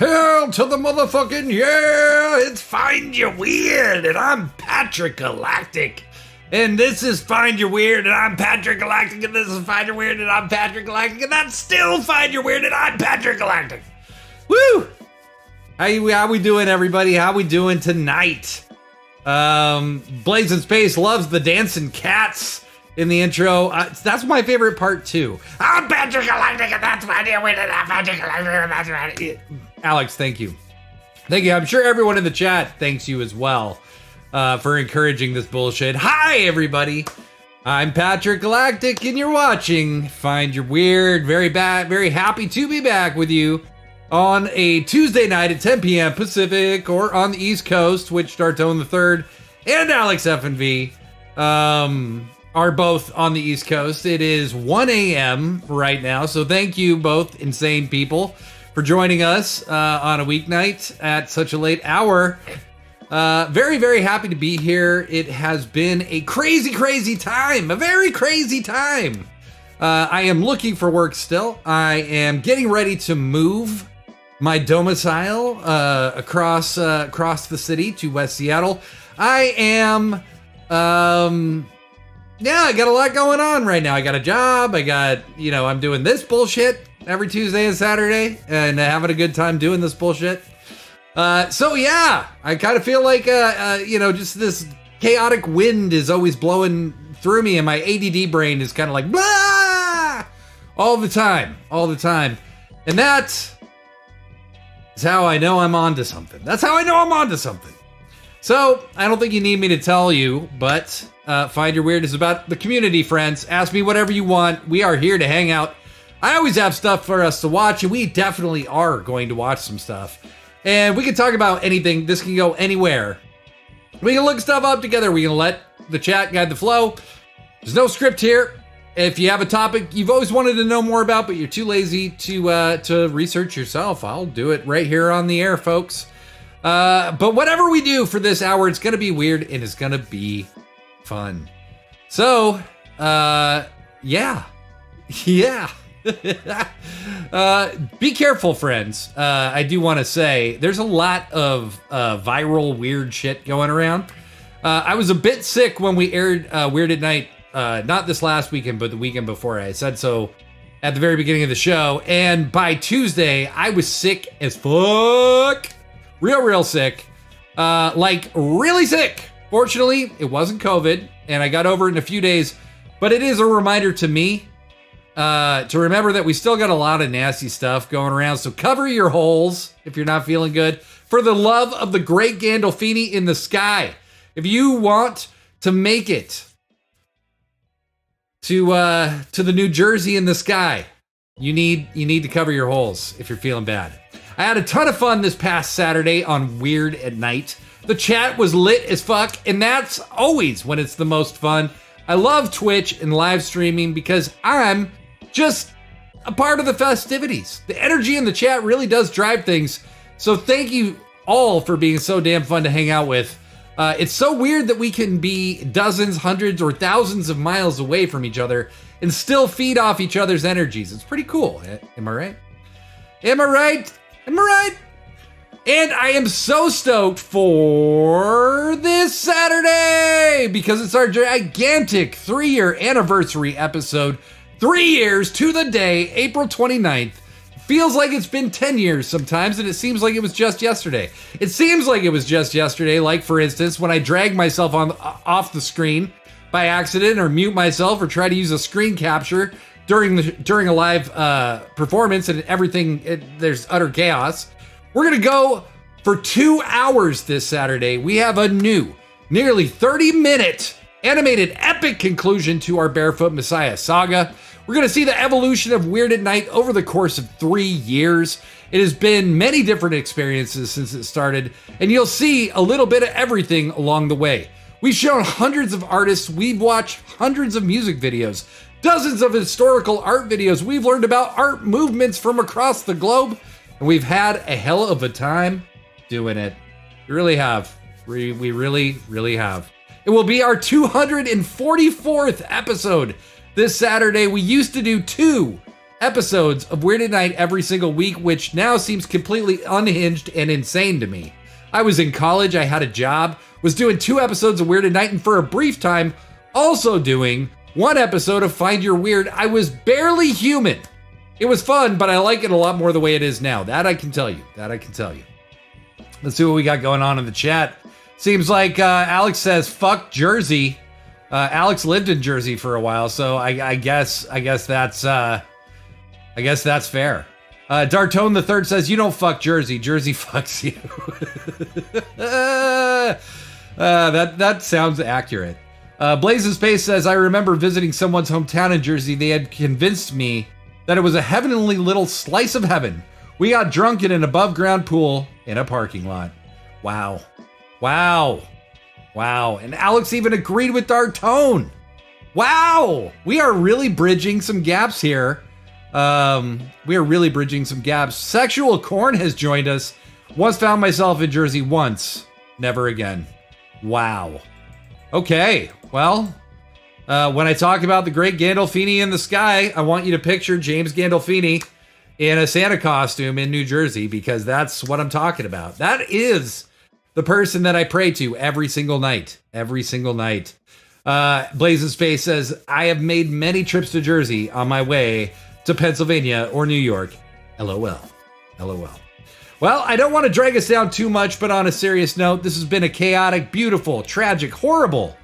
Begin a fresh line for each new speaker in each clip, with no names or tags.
Hail to the motherfucking yeah! It's Find You Weird, and I'm Patrick Galactic. And this is Find You Weird, and I'm Patrick Galactic, and this is Find You Weird, and I'm Patrick Galactic, and that's still Find You Weird, and I'm Patrick Galactic. Woo! How we doing, everybody? How we doing tonight? Blazing Space loves the dancing cats in the intro. That's my favorite part, too. I'm Patrick Galactic, and that's Find You Weird, and I'm Patrick Galactic, and that's Find You. Alex, thank you. Thank you. I'm sure everyone in the chat thanks you as well for encouraging this bullshit. Hi, everybody. I'm Patrick Galactic, and you're watching Find Your Weird. Very happy to be back with you on a Tuesday night at 10 p.m. Pacific, or on the East Coast. Twitch Dartone III and Alex F&V are both on the East Coast. It is 1 a.m. right now, so thank you both insane people for joining us on a weeknight at such a late hour. Very happy to be here. It has been a crazy time, a very crazy time. I am looking for work still. I am getting ready to move my domicile across the city to West Seattle. I am, I got a lot going on right now. I got a job. I'm doing this bullshit every Tuesday and Saturday, and having a good time doing this bullshit. I kind of feel like, just this chaotic wind is always blowing through me, and my ADD brain is kind of like, blah, all the time. And that is how I know I'm onto something. So, I don't think you need me to tell you, but Find Your Weird is about the community, friends. Ask me whatever you want. We are here to hang out. I always have stuff for us to watch, and we definitely are going to watch some stuff. And we can talk about anything. This can go anywhere. We can look stuff up together. We can let the chat guide the flow. There's no script here. If you have a topic you've always wanted to know more about, but you're too lazy to research yourself, I'll do it right here on the air, folks. But whatever we do for this hour, it's going to be weird and it's going to be fun. So, yeah. Be careful, friends. I do want to say there's a lot of viral weird shit going around. I was a bit sick when we aired Weird at Night, not this last weekend, but the weekend before. I said so at the very beginning of the show, and by Tuesday I was sick as fuck. Real sick. Really sick. Fortunately, it wasn't COVID, and I got over it in a few days, but it is a reminder to me to remember that we still got a lot of nasty stuff going around, so cover your holes if you're not feeling good. For the love of the great Gandolfini in the sky, if you want to make it to the New Jersey in the sky, you need to cover your holes if you're feeling bad. I had a ton of fun this past Saturday on Weird at Night. The chat was lit as fuck, and that's always when it's the most fun. I love Twitch and live streaming because I'm just a part of the festivities. The energy in the chat really does drive things. So thank you all for being so damn fun to hang out with. It's so weird that we can be dozens, hundreds, or thousands of miles away from each other and still feed off each other's energies. It's pretty cool. Am I right? Am I right? And I am so stoked for this Saturday because it's our gigantic 3-year anniversary episode. 3 years to the day, April 29th. Feels like it's been 10 years sometimes, and it seems like it was just yesterday. Like, for instance, when I drag myself off the screen by accident, or mute myself, or try to use a screen capture during a live performance, and there's utter chaos. We're gonna go for 2 hours this Saturday. We have a new, nearly 30-minute animated epic conclusion to our Barefoot Messiah saga. We're going to see the evolution of Weird at Night over the course of 3 years. It has been many different experiences since it started, and you'll see a little bit of everything along the way. We've shown hundreds of artists, we've watched hundreds of music videos, dozens of historical art videos, we've learned about art movements from across the globe, and we've had a hell of a time doing it. We really have. We really have. It will be our 244th episode this Saturday. We used to do 2 episodes of Weird at Night every single week, which now seems completely unhinged and insane to me. I was in college, I had a job, was doing 2 episodes of Weird at Night, and for a brief time, also doing 1 episode of Find Your Weird. I was barely human. It was fun, but I like it a lot more the way it is now. That I can tell you. Let's see what we got going on in the chat. Seems like Alex says, fuck Jersey. Alex lived in Jersey for a while, so I guess that's fair. Dartone the Third says, you don't fuck Jersey. Jersey fucks you. That sounds accurate. Blazing Space says, I remember visiting someone's hometown in Jersey. They had convinced me that it was a heavenly little slice of heaven. We got drunk in an above ground pool in a parking lot. Wow. And Alex even agreed with Dartone. Wow. We are really bridging some gaps here. Sexual Corn has joined us. Once found myself in Jersey once. Never again. Wow. Okay. Well, when I talk about the great Gandolfini in the sky, I want you to picture James Gandolfini in a Santa costume in New Jersey, because that's what I'm talking about. That is the person that I pray to every single night. Blazing Space says, I have made many trips to Jersey on my way to Pennsylvania or New York. LOL. Well, I don't want to drag us down too much, but on a serious note, this has been a chaotic, beautiful, tragic, horrible,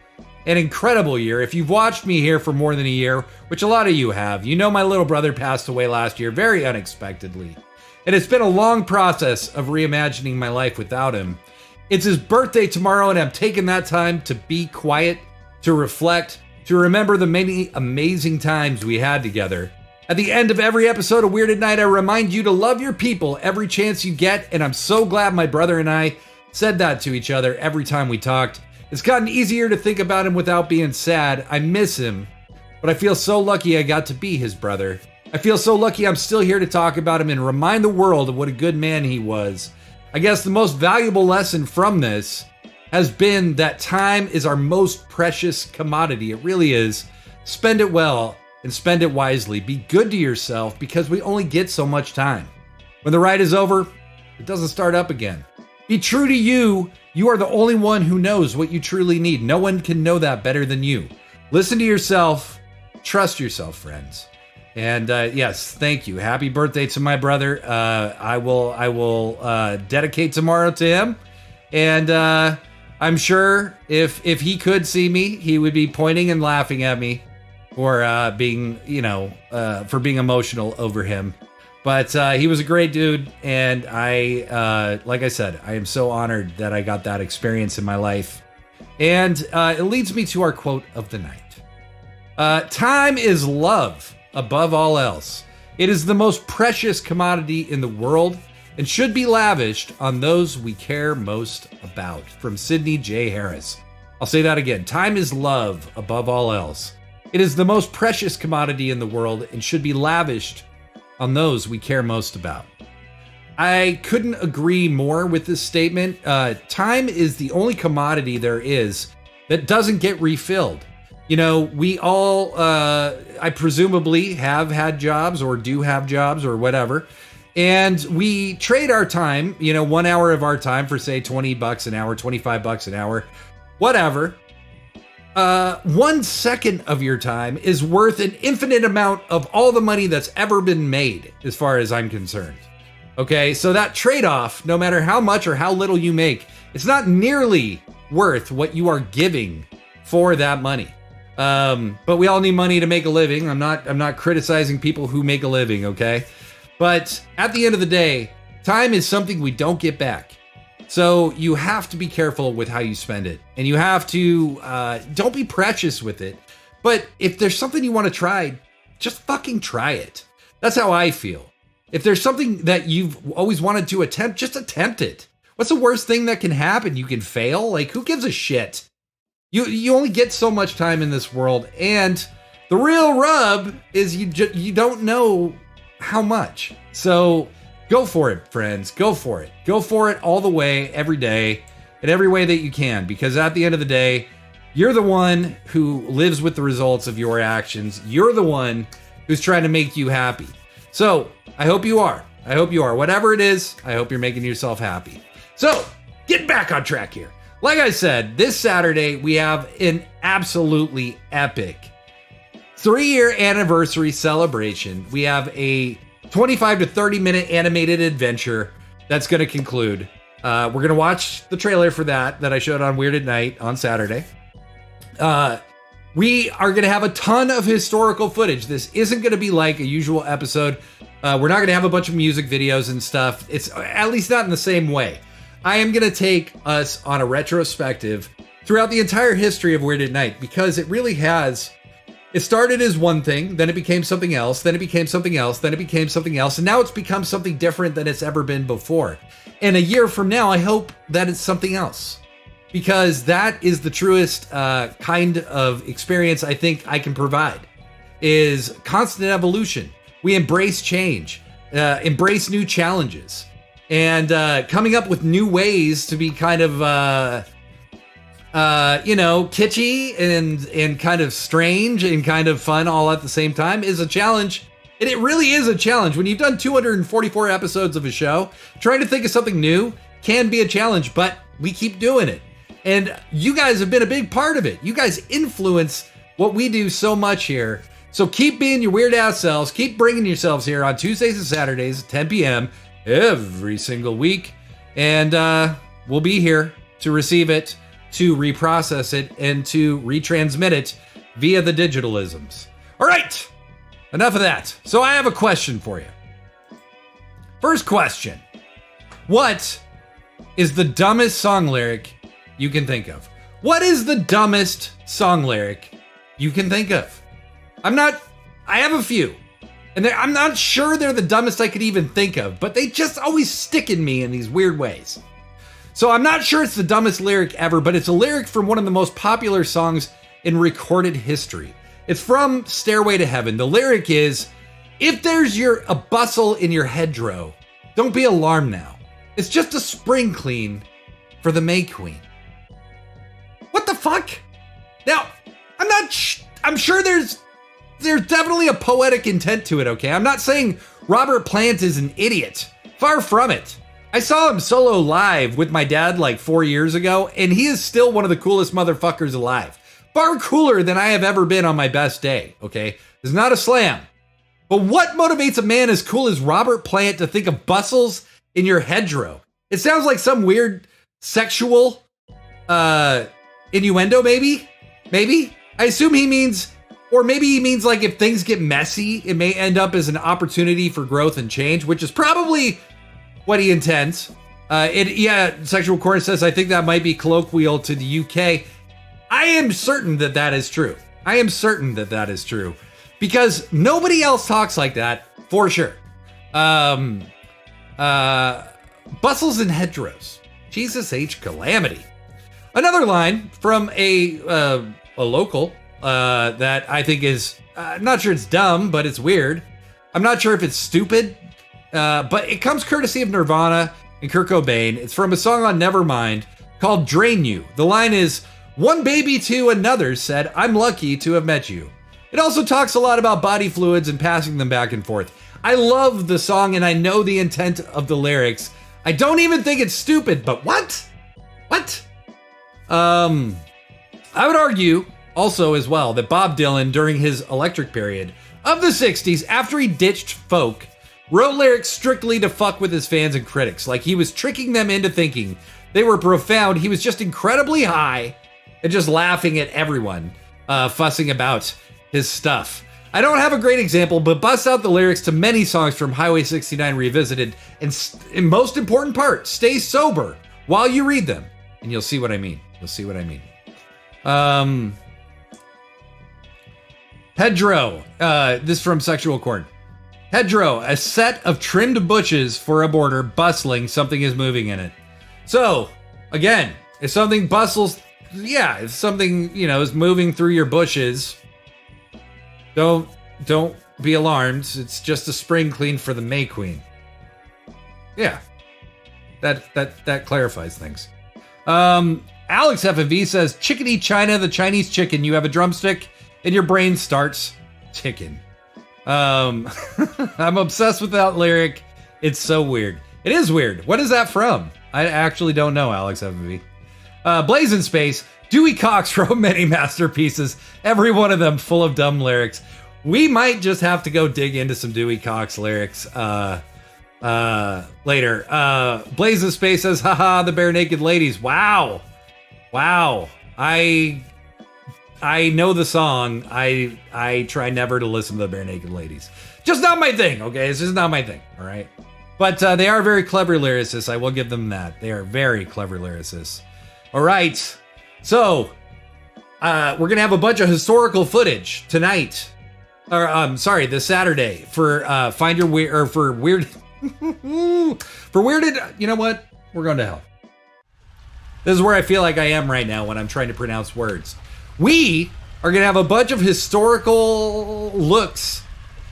and incredible year. If you've watched me here for more than a year, which a lot of you have, you know my little brother passed away last year very unexpectedly. And it's been a long process of reimagining my life without him. It's his birthday tomorrow, and I'm taking that time to be quiet, to reflect, to remember the many amazing times we had together. At the end of every episode of Weird at Night, I remind you to love your people every chance you get, and I'm so glad my brother and I said that to each other every time we talked. It's gotten easier to think about him without being sad. I miss him, but I feel so lucky I got to be his brother. I feel so lucky I'm still here to talk about him and remind the world of what a good man he was. I guess the most valuable lesson from this has been that time is our most precious commodity. It really is. Spend it well and spend it wisely. Be good to yourself, because we only get so much time. When the ride is over, it doesn't start up again. Be true to you. You are the only one who knows what you truly need. No one can know that better than you. Listen to yourself. Trust yourself, friends. And yes, thank you. Happy birthday to my brother. I will dedicate tomorrow to him. And I'm sure if he could see me, he would be pointing and laughing at me for being emotional over him. But he was a great dude, and like I said, I am so honored that I got that experience in my life. And it leads me to our quote of the night. Time is love above all else. It is the most precious commodity in the world and should be lavished on those we care most about. From Sidney J. Harris. I'll say that again. Time is love above all else. It is the most precious commodity in the world and should be lavished on those we care most about. I couldn't agree more with this statement. Time is the only commodity there is that doesn't get refilled. You know, we all, I presumably have had jobs or do have jobs or whatever. And we trade our time, 1 hour of our time for, say, $20 an hour, $25 an hour, whatever. 1 second of your time is worth an infinite amount of all the money that's ever been made, as far as I'm concerned. Okay, so that trade-off, no matter how much or how little you make, it's not nearly worth what you are giving for that money. But we all need money to make a living. I'm not criticizing people who make a living, okay? But at the end of the day, time is something we don't get back. So you have to be careful with how you spend it. And you have to, don't be precious with it. But if there's something you want to try, just fucking try it. That's how I feel. If there's something that you've always wanted to attempt, just attempt it. What's the worst thing that can happen? You can fail? Like, who gives a shit? You only get so much time in this world. And the real rub is you don't know how much. So go for it, friends. Go for it. Go for it all the way, every day, in every way that you can. Because at the end of the day, you're the one who lives with the results of your actions. You're the one who's trying to make you happy. So I hope you are. I hope you are. Whatever it is, I hope you're making yourself happy. So get back on track here. Like I said, this Saturday, we have an absolutely epic 3-year anniversary celebration. We have a 25 to 30 minute animated adventure that's going to conclude. We're going to watch the trailer for that I showed on Weird at Night on Saturday. We are going to have a ton of historical footage. This isn't going to be like a usual episode. We're not going to have a bunch of music videos and stuff. It's at least not in the same way. I am going to take us on a retrospective throughout the entire history of Weird at Night, because it really has. It started as one thing, then it became something else, then it became something else, then it became something else, and now it's become something different than it's ever been before. And a year from now, I hope that it's something else, because that is the truest kind of experience I think I can provide, is constant evolution. We embrace change, embrace new challenges, and coming up with new ways to be kind of, kitschy and kind of strange and kind of fun all at the same time is a challenge. And it really is a challenge. When you've done 244 episodes of a show, trying to think of something new can be a challenge, but we keep doing it. And you guys have been a big part of it. You guys influence what we do so much here. So keep being your weird ass selves. Keep bringing yourselves here on Tuesdays and Saturdays at 10 p.m. every single week. And we'll be here to receive it, to reprocess it, and to retransmit it via the digitalisms. All right, enough of that. So I have a question for you. First question. What is the dumbest song lyric you can think of? What is the dumbest song lyric you can think of? I have a few, and I'm not sure they're the dumbest I could even think of, but they just always stick in me in these weird ways. So I'm not sure it's the dumbest lyric ever, but it's a lyric from one of the most popular songs in recorded history. It's from Stairway to Heaven. The lyric is, if there's a bustle in your hedgerow, don't be alarmed now. It's just a spring clean for the May Queen. What the fuck? Now, I'm sure there's definitely a poetic intent to it, okay? I'm not saying Robert Plant is an idiot. Far from it. I saw him solo live with my dad like 4 years ago, and he is still one of the coolest motherfuckers alive. Far cooler than I have ever been on my best day, okay? It's not a slam. But what motivates a man as cool as Robert Plant to think of bustles in your hedgerow? It sounds like some weird sexual innuendo, maybe? Maybe? I assume he means, or maybe he means like if things get messy, it may end up as an opportunity for growth and change, which is probably what he intends. Sexual Corner says, I think that might be colloquial to the UK. I am certain that that is true. I am certain that that is true. Because nobody else talks like that, for sure. Bustles and hedgerows. Jesus H. Calamity. Another line from a local that I think is, I'm not sure it's dumb, but it's weird. I'm not sure if it's stupid. But it comes courtesy of Nirvana and Kurt Cobain. It's from a song on Nevermind called Drain You. The line is, one baby to another said, I'm lucky to have met you. It also talks a lot about body fluids and passing them back and forth. I love the song and I know the intent of the lyrics. I don't even think it's stupid, but what? I would argue also as well that Bob Dylan, during his electric period of the 60s, after he ditched folk, wrote lyrics strictly to fuck with his fans and critics. Like he was tricking them into thinking they were profound. He was just incredibly high and just laughing at everyone, fussing about his stuff. I don't have a great example, but bust out the lyrics to many songs from Highway 69 Revisited, and in most important part, stay sober while you read them, and you'll see what I mean. Hedgerow, this is from Sexual Corn. Hedgerow, a set of trimmed bushes for a border, bustling, something is moving in it. So, again, if something bustles, if something, is moving through your bushes, don't be alarmed. It's just a spring clean for the May Queen. Yeah. That clarifies things. Alex FV says, Chickadee China, the Chinese chicken, you have a drumstick and your brain starts ticking. I'm obsessed with that lyric. It's so weird. It is weird. What is that from? I actually don't know, Alex FMV. Blazing Space. Dewey Cox wrote many masterpieces, every one of them full of dumb lyrics. We might just have to go dig into some Dewey Cox lyrics later. Blazing Space says, haha, the bare naked ladies. Wow. I know the song. I try never to listen to the bare naked ladies. Just not my thing, okay? It's just not my thing, all right? But they are very clever lyricists. I will give them that. They are very clever lyricists. All right. So, we're going to have a bunch of historical footage tonight. Or, sorry, this Saturday for Find Your Weird, or for Weird, for Weirded, you know what? We're going to hell. This is where I feel like I am right now when I'm trying to pronounce words. We are going to have a bunch of historical looks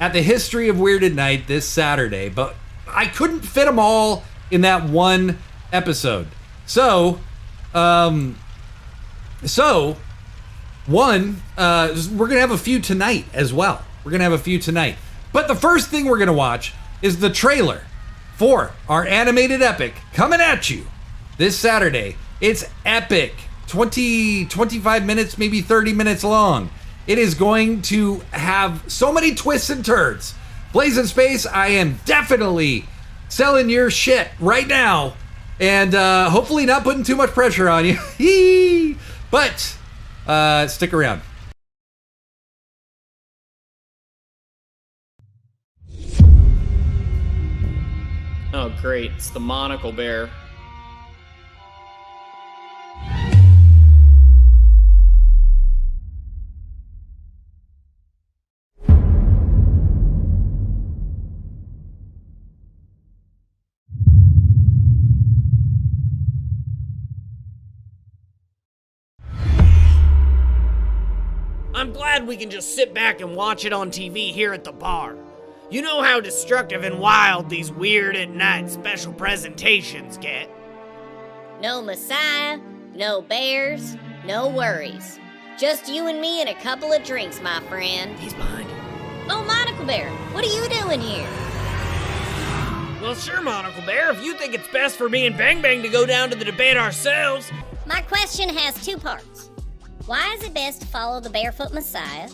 at the history of Weirded Night this Saturday, but I couldn't fit them all in that one episode. So, we're going to have a few tonight as well. But the first thing we're going to watch is the trailer for our animated epic coming at you this Saturday. It's epic. 25 minutes, maybe 30 minutes long. It is going to have so many twists and turns. Blazing Space, I am definitely selling your shit right now. And hopefully not putting too much pressure on you. But stick around.
Oh, great. It's the monocle bear.
I'm glad we can just sit back and watch it on TV here at the bar. You know how destructive and wild these Weird at Night special presentations get.
No Messiah, no bears, no worries. Just you and me and a couple of drinks, my friend.
He's behind you.
Oh, Monocle Bear, what are you doing here?
Well, sure, Monocle Bear, if you think it's best for me and Bang Bang to go down to the debate ourselves.
My question has two parts. Why is it best to follow the Barefoot Messiah?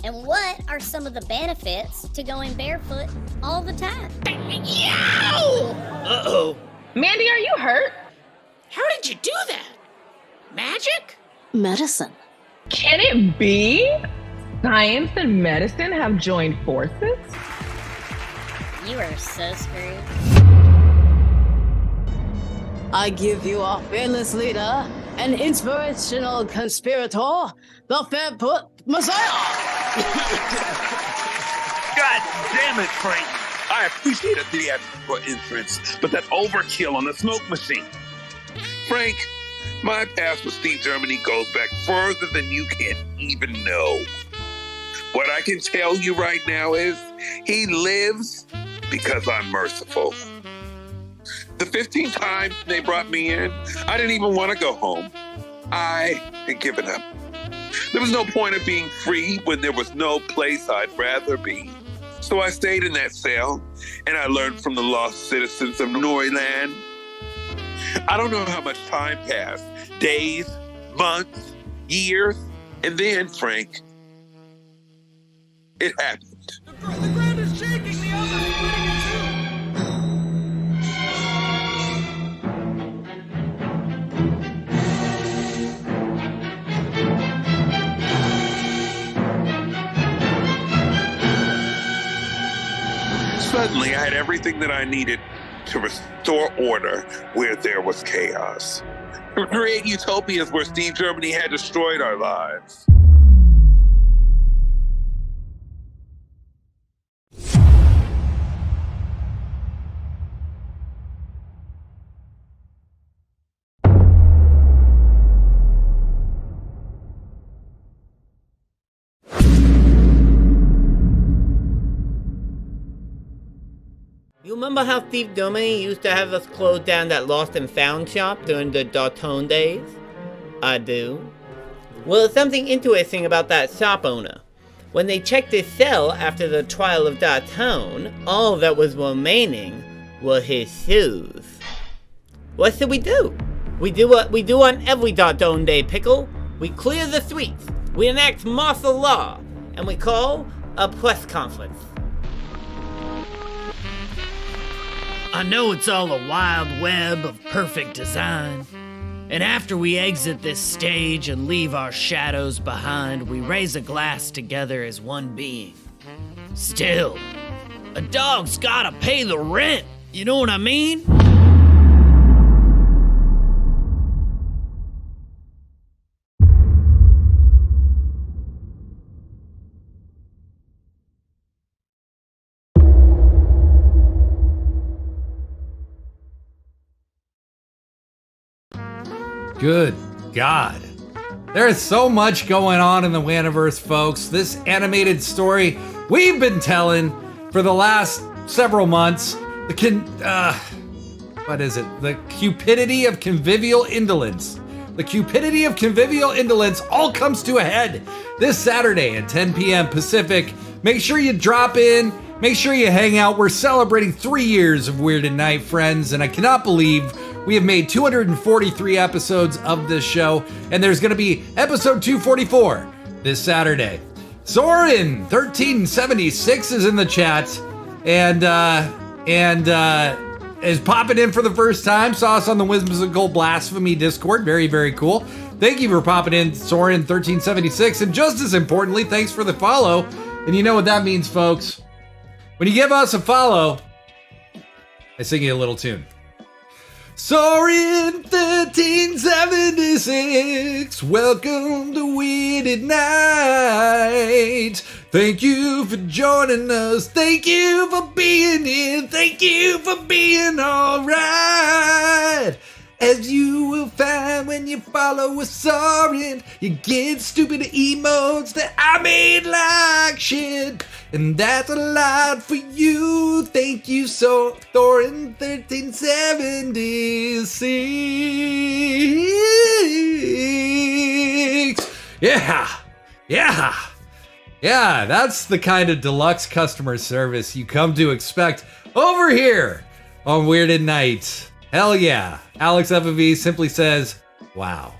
And what are some of the benefits to going barefoot all the time?
Yow! Uh-oh.
Mandy, are you hurt?
How did you do that? Magic?
Medicine.
Can it be? Science and medicine have joined forces?
You are so screwed.
I give you our fearless leader, an inspirational conspirator, the Barefoot Messiah!
God damn it, Frank! I appreciate a theatrical entrance, but that overkill on the smoke machine. Frank, my past with Steve Germany goes back further than you can even know. What I can tell you right now is he lives because I'm merciful. The 15 times they brought me in, I didn't even want to go home. I had given up. There was no point of being free when there was no place I'd rather be. So I stayed in that cell, and I learned from the lost citizens of Noriland. I don't know how much time passed. Days, months, years, and then, Frank, it happened.
The ground is shaking! The others are winning it
Suddenly, I had everything that I needed to restore order where there was chaos. Create utopias where Steve Germany had destroyed our lives.
You remember how Steve Germany used to have us close down that lost and found shop during the Dartone days? I do. Well, there's something interesting about that shop owner. When they checked his cell after the trial of Dartone, all that was remaining were his shoes. What should we do? We do what we do on every Dartone day, Pickle. We clear the streets, we enact martial law, and we call a press conference.
I know it's all a wild web of perfect design. And after we exit this stage and leave our shadows behind, we raise a glass together as one being. Still, a dog's gotta pay the rent, you know what I mean?
Good God. There is so much going on in the Waniverse, folks. This animated story we've been telling for the last several months. What is it? The cupidity of convivial indolence. The cupidity of convivial indolence all comes to a head this Saturday at 10 p.m. Pacific. Make sure you drop in. Make sure you hang out. We're celebrating 3 years of Weird at Night, friends, and I cannot believe we have made 243 episodes of this show, and there's going to be episode 244 this Saturday. Soren 1376 is in the chat, and is popping in for the first time. Saw us on the Whimsical Blasphemy Discord. Very, very cool. Thank you for popping in, Soren 1376, and just as importantly, thanks for the follow. And you know what that means, folks. When you give us a follow, I sing you a little tune. Soren 1376, welcome to Weird at Night. Thank you for joining us. Thank you for being here. Thank you for being alright. As you will find when you follow a Soren, you get stupid emotes that I made like shit. And that's a lot for you. Thank you, so Thorin 1376. Yeah, that's the kind of deluxe customer service you come to expect over here on Weird at Night. Hell yeah. Alex FV simply says, wow.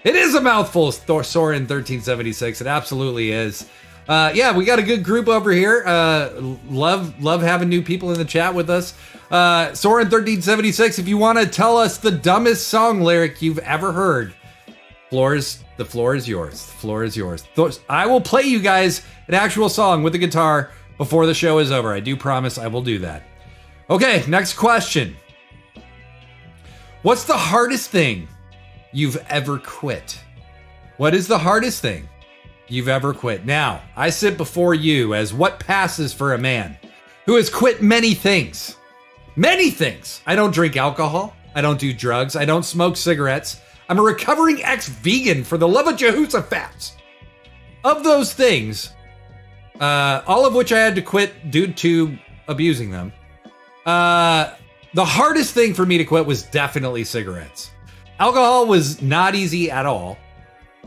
It is a mouthful, Soren 1376. It absolutely is. Yeah, we got a good group over here. Love having new people in the chat with us. Soren 1376, if you want to tell us the dumbest song lyric you've ever heard, the floor is yours. The floor is yours. I will play you guys an actual song with the guitar before the show is over. I do promise I will do that. Okay, next question. What's the hardest thing you've ever quit? What is the hardest thing you've ever quit? Now, I sit before you as what passes for a man who has quit many things. Many things. I don't drink alcohol. I don't do drugs. I don't smoke cigarettes. I'm a recovering ex-vegan for the love of Jehoshaphat. Of those things, all of which I had to quit due to abusing them, the hardest thing for me to quit was definitely cigarettes. Alcohol was not easy at all.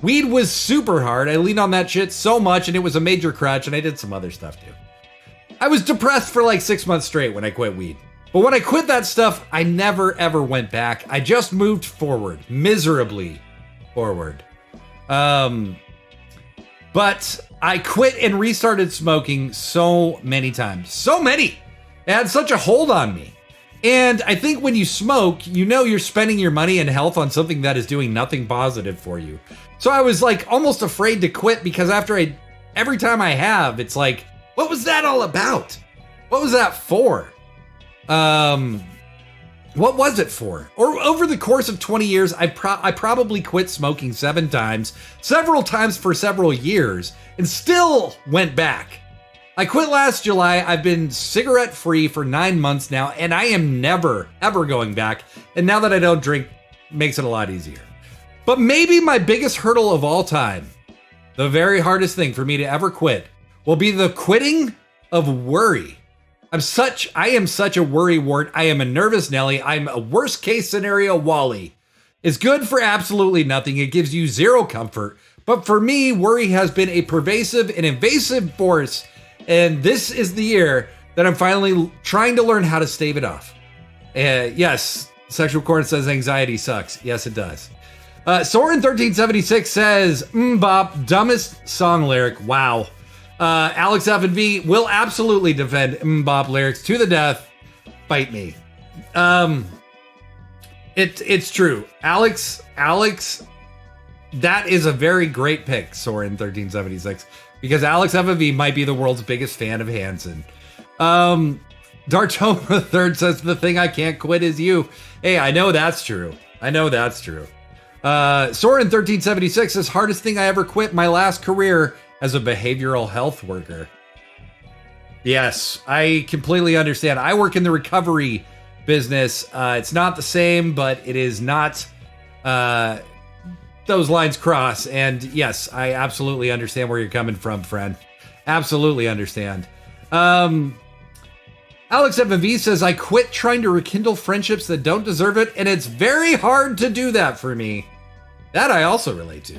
Weed was super hard. I leaned on that shit so much and it was a major crutch, and I did some other stuff too. I was depressed for like 6 months straight when I quit weed. But when I quit that stuff, I never ever went back. I just moved forward, miserably forward. But I quit and restarted smoking so many times. So many! It had such a hold on me. And I think when you smoke, you know you're spending your money and health on something that is doing nothing positive for you. So I was like almost afraid to quit because every time I have, it's like, what was that all about? What was that for? What was it for? Or over the course of 20 years, I probably quit smoking 7 times, several times for several years, and still went back. I quit last July. I've been cigarette free for 9 months now, and I am never, ever going back. And now that I don't drink, makes it a lot easier. But maybe my biggest hurdle of all time, the very hardest thing for me to ever quit, will be the quitting of worry. I am such a worry wart. I am a nervous Nelly. I'm a worst case scenario Wally. It's good for absolutely nothing. It gives you zero comfort, But for me, worry has been a pervasive and invasive force, and this is the year that I'm finally trying to learn how to stave it off. Yes, Sexual Corn says anxiety sucks. Yes, it does. Soren1376 says, Bop, dumbest song lyric. Wow. Alex F&V will absolutely defend Bop lyrics to the death. Fight me. It's true. Alex, that is a very great pick, Soren1376, because Alex F&V might be the world's biggest fan of Hanson. Dartoma Third says the thing I can't quit is you. Hey, I know that's true. Soren1376 says hardest thing I ever quit, my last career as a behavioral health worker. Yes, I completely understand. I work in the recovery business. It's not the same, but it is not. Those lines cross, and yes, I absolutely understand where you're coming from, friend. Absolutely understand. Alex FMV says, I quit trying to rekindle friendships that don't deserve it, and it's very hard to do that for me. That I also relate to.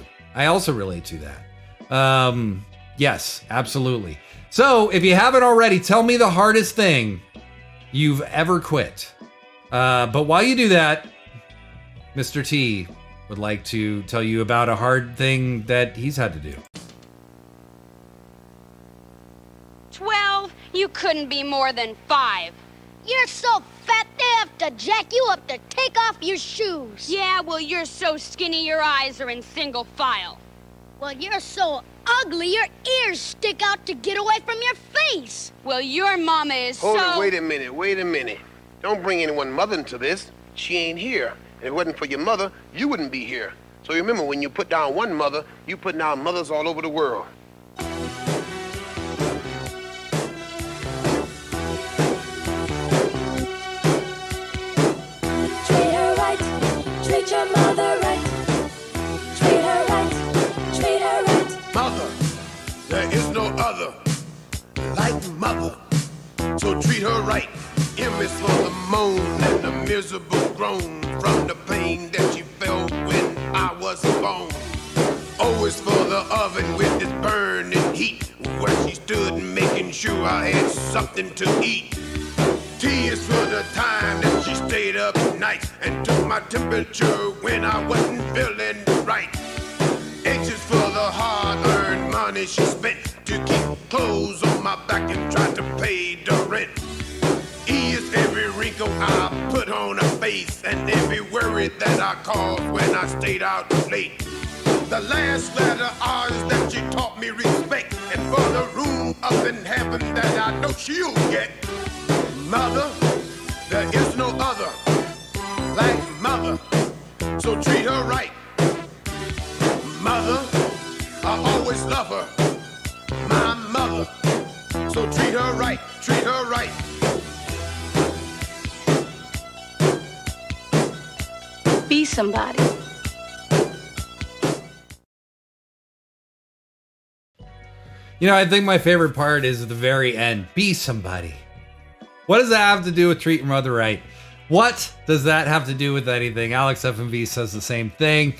that. Yes, absolutely. So, if you haven't already, tell me the hardest thing you've ever quit. But while you do that, Mr. T would like to tell you about a hard thing that he's had to do.
12? You couldn't be more than 5.
You're so fat they have to jack you up to take off your shoes.
Yeah, well, you're so skinny your eyes are in single file.
Well, you're so ugly your ears stick out to get away from your face.
Well, your mama is
Hold it, wait a minute. Don't bring anyone mother into this. She ain't here. And if it wasn't for your mother, you wouldn't be here. So remember, when you put down one mother, you put down mothers all over the world.
Treat her right, treat your mother right. Treat her right, treat her right.
Mother, there is no other like mother. So treat her right. M is for the moan and the miserable groan from the pain that she felt when I was born. O is for the oven with its burning heat, where she stood making sure I had something to eat. T is for the time that she stayed up nights and took my temperature when I wasn't feeling right. H is for the hard-earned money she spent to keep clothes on my back and try to pay the rent. E is every wrinkle I put on her face and every worry that I caused when I stayed out late. The last letter R is that she taught me respect, and for the room up in heaven that I know she'll get. Mother, there is no other like mother, so treat her right. Mother, I always love her, my mother, so treat her right, treat her right.
Be somebody.
You know, I think my favorite part is at the very end. Be somebody. What does that have to do with treat your mother right? What does that have to do with anything? Alex FMV says the same thing.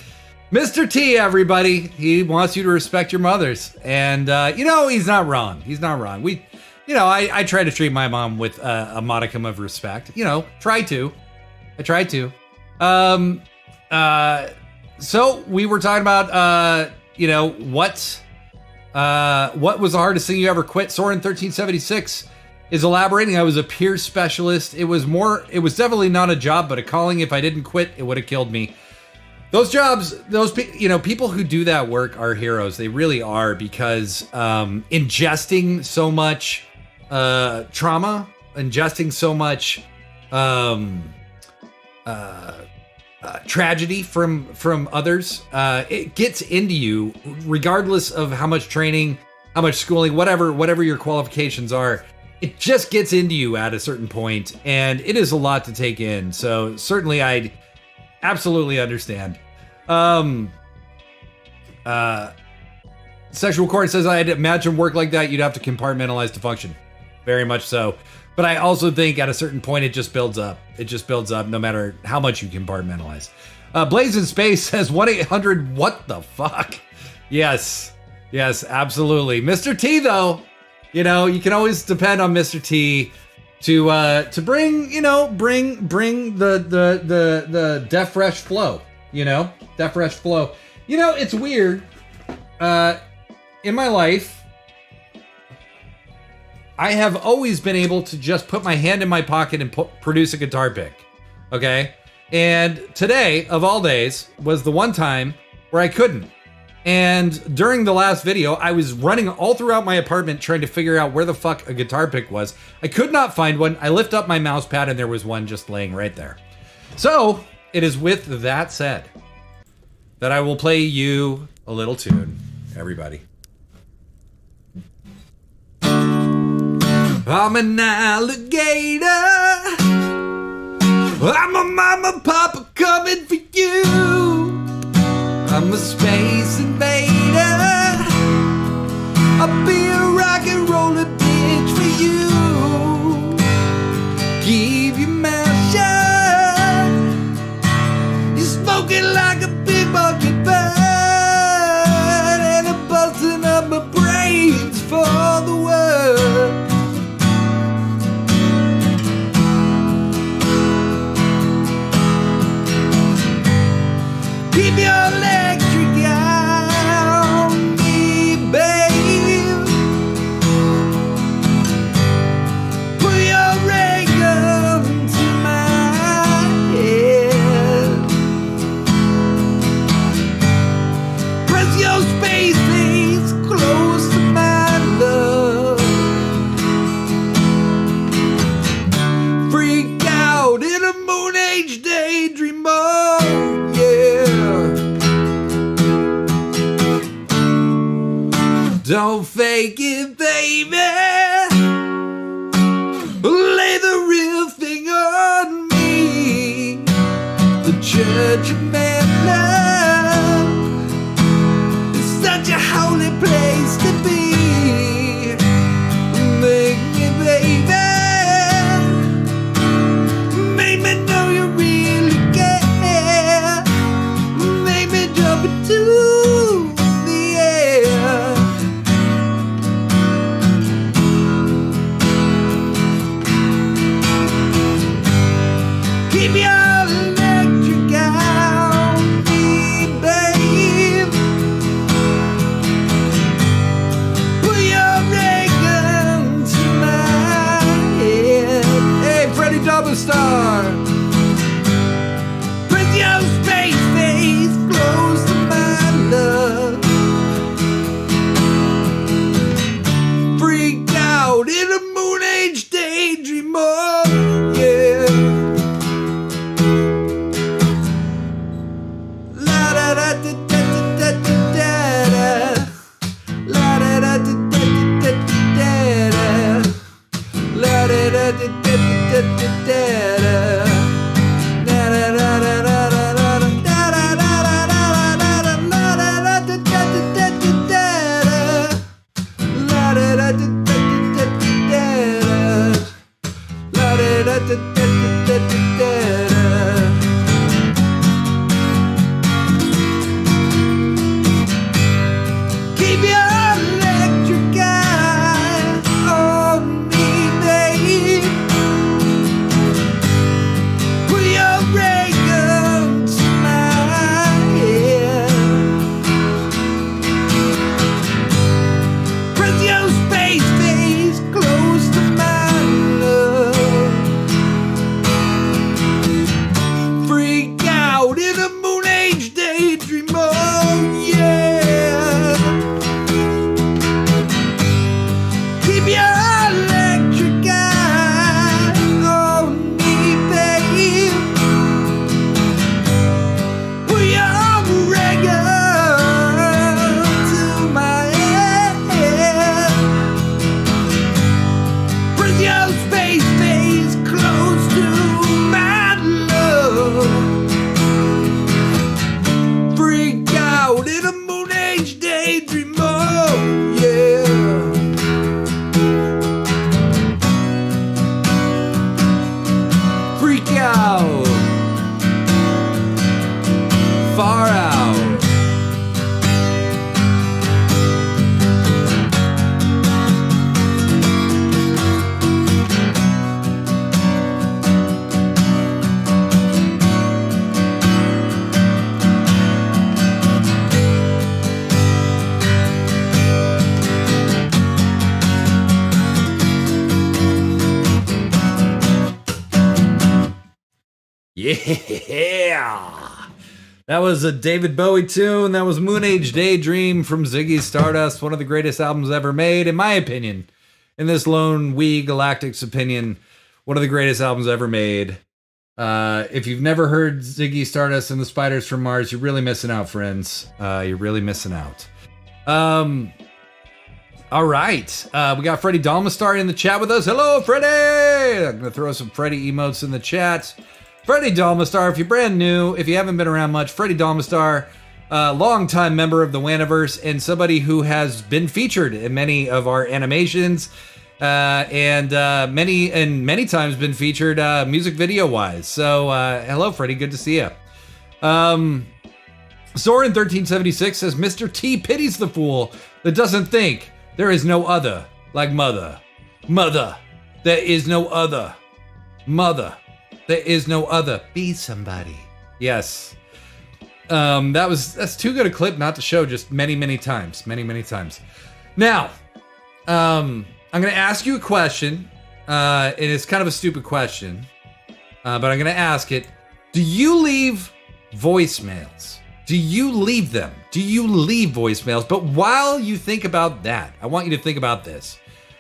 Mr. T, everybody, he wants you to respect your mothers. And, he's not wrong. I try to treat my mom with a modicum of respect. I try to. So we were talking about, what was the hardest thing you ever quit? Soren1376 is elaborating. I was a peer specialist. It was definitely not a job, but a calling. If I didn't quit, it would have killed me. Those jobs, people who do that work are heroes. They really are, because ingesting so much trauma, ingesting so much tragedy from others, it gets into you, regardless of how much training, how much schooling, whatever your qualifications are. It just gets into you at a certain point, and it is a lot to take in. So certainly I absolutely understand. Sexual Court says, I'd imagine work like that, you'd have to compartmentalize to function. Very much so. But I also think at a certain point, it just builds up. It just builds up no matter how much you compartmentalize. Blaze in Space says 1-800 what the fuck? Yes. Yes, absolutely. Mr. T, though, you know, you can always depend on Mr. T to bring, you know, bring the Def Fresh flow, you know? Def Fresh flow. You know, it's weird. In my life, I have always been able to just put my hand in my pocket and produce a guitar pick. Okay? And today, of all days, was the one time where I couldn't. And during the last video, I was running all throughout my apartment trying to figure out where the fuck a guitar pick was. I could not find one. I lift up my mouse pad and there was one just laying right there. So, it is with that said that I will play you a little tune, everybody. I'm an alligator. I'm a mama, papa coming for you. I'm a space invader. I'll be a rock and roller bitch for you. Keep your mouth shut. You're smoking like a big bucket bird, and I'm busting up my brains for the world. Keep your electric eye on me, babe. Put your ray gun to my head. Press your space face close to my love. Freak out in a moon age daydream mode, yeah. Don't fake it, baby. Lay the real thing on me. The church of man love is such a holy place to be. Make me, baby. Make me know you really care. Make me jump into the air. Keep your electric eye on me, babe. Put your ray gun to my head. Hey, Freddie Double Star. Put your space face close to my love. Freak out in a moon age daydream mode, yeah. La da da da da da da da da. La da da da da da da da. La da da da da da da da da. Da da da da da da da. Da da da da da da da. La da da da da da da da. La da da da da da da. La da da da da da da. Keep your electric eye on me, babe. Yeah. That was a David Bowie tune. That was Moon Age Daydream from Ziggy Stardust, one of the greatest albums ever made, in my opinion. In this lone wee Galactic's opinion, one of the greatest albums ever made. If you've never heard Ziggy Stardust and the Spiders from Mars, you're really missing out, friends. You're really missing out. All right. We got Freddie Dalmastar in the chat with us. Hello, Freddie! I'm going to throw some Freddie emotes in the chat. Freddie Dalmastar, if you're brand new, if you haven't been around much, Freddie Dalmastar, longtime member of the Waniverse and somebody who has been featured in many of our animations and many times been featured music video wise. So hello, Freddie. Good to see you. Soren1376 says, Mr. T pities the fool that doesn't think there is no other like mother. Mother, there is no other. Mother, there is no other. Be somebody. Yes. That's too good a clip not to show just many times. Many times. Now, I'm going to ask you a question, and it's kind of a stupid question, but I'm going to ask it. Do you leave voicemails? Do you leave them? Do you leave voicemails? But while you think about that, I want you to think about this.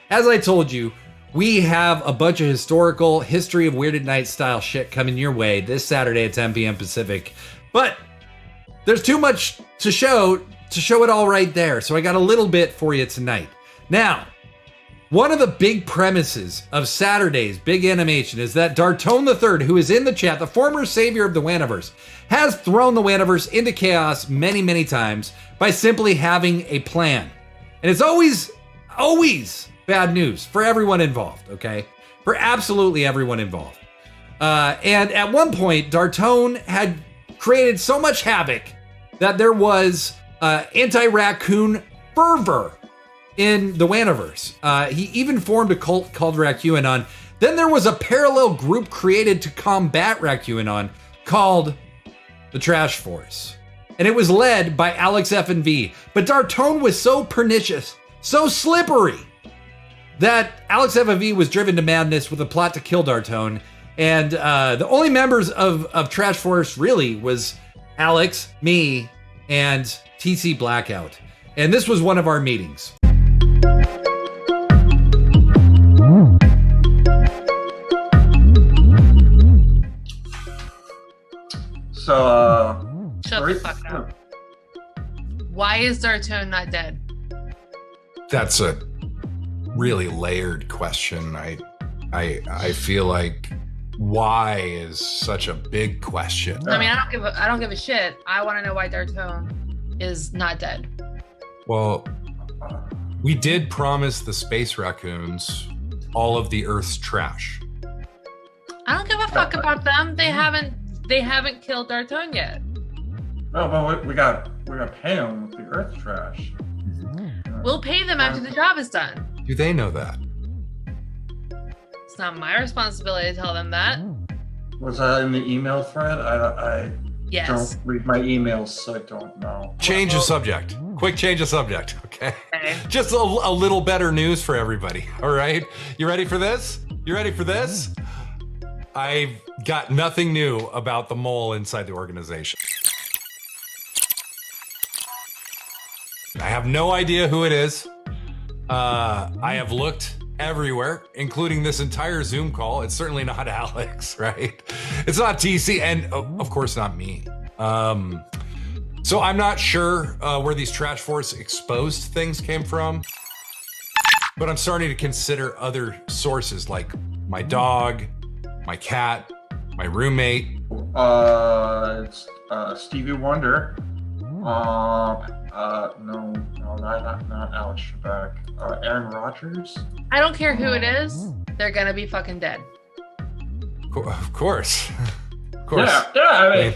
As I told you, we have a bunch of historical History of Weirded Night style shit coming your way this Saturday at 10 p.m. Pacific. But there's too much to show it all right there. So I got a little bit for you tonight. Now, one of the big premises of Saturday's big animation is that Dartone III, who is in the chat, the former savior of the Waniverse, has thrown the Waniverse into chaos many times by simply having a plan. And it's always bad news for everyone involved, okay? For absolutely everyone involved. And at one point, Dartone had created so much havoc that there was anti-raccoon fervor in the Waniverse. He even formed a cult called RacQAnon. Then there was a parallel group created to combat RacQAnon called the Trash Force. And it was led by Alex F&V. But Dartone was so pernicious, so slippery, that Alex F&V was driven to madness with a plot to kill Dartone. And the only members of Trash Force really was Alex, me, and TC Blackout. And this was one of our meetings.
So,
shut the fuck up. Why is Dartone not dead?
That's a really layered question. I feel like why is such a big question.
I mean, I don't give a shit. I want to know why Dartone is not dead.
Well, we did promise the space raccoons all of the Earth's trash.
I don't give a fuck about them. They haven't killed Dartone yet.
No, but we got pay them with the Earth trash.
We'll pay them after the job is done.
Do they know that?
It's not my responsibility to tell them that.
Was that in the email thread? I
Yes.
don't read my emails, so I don't know.
Change the subject. Quick change of subject, okay? Just a little better news for everybody, all right? You ready for this? I've got nothing new about the mole inside the organization. I have no idea who it is. I have looked everywhere, including this entire Zoom call. It's certainly not Alex, right? It's not TC, and of course not me. So I'm not sure where these Trash Force exposed things came from, but I'm starting to consider other sources like my dog, my cat, my roommate.
It's Stevie Wonder. No, not Alex Trebek. Aaron Rodgers.
I don't care who it is. They're gonna be fucking dead.
Of course.
I mean,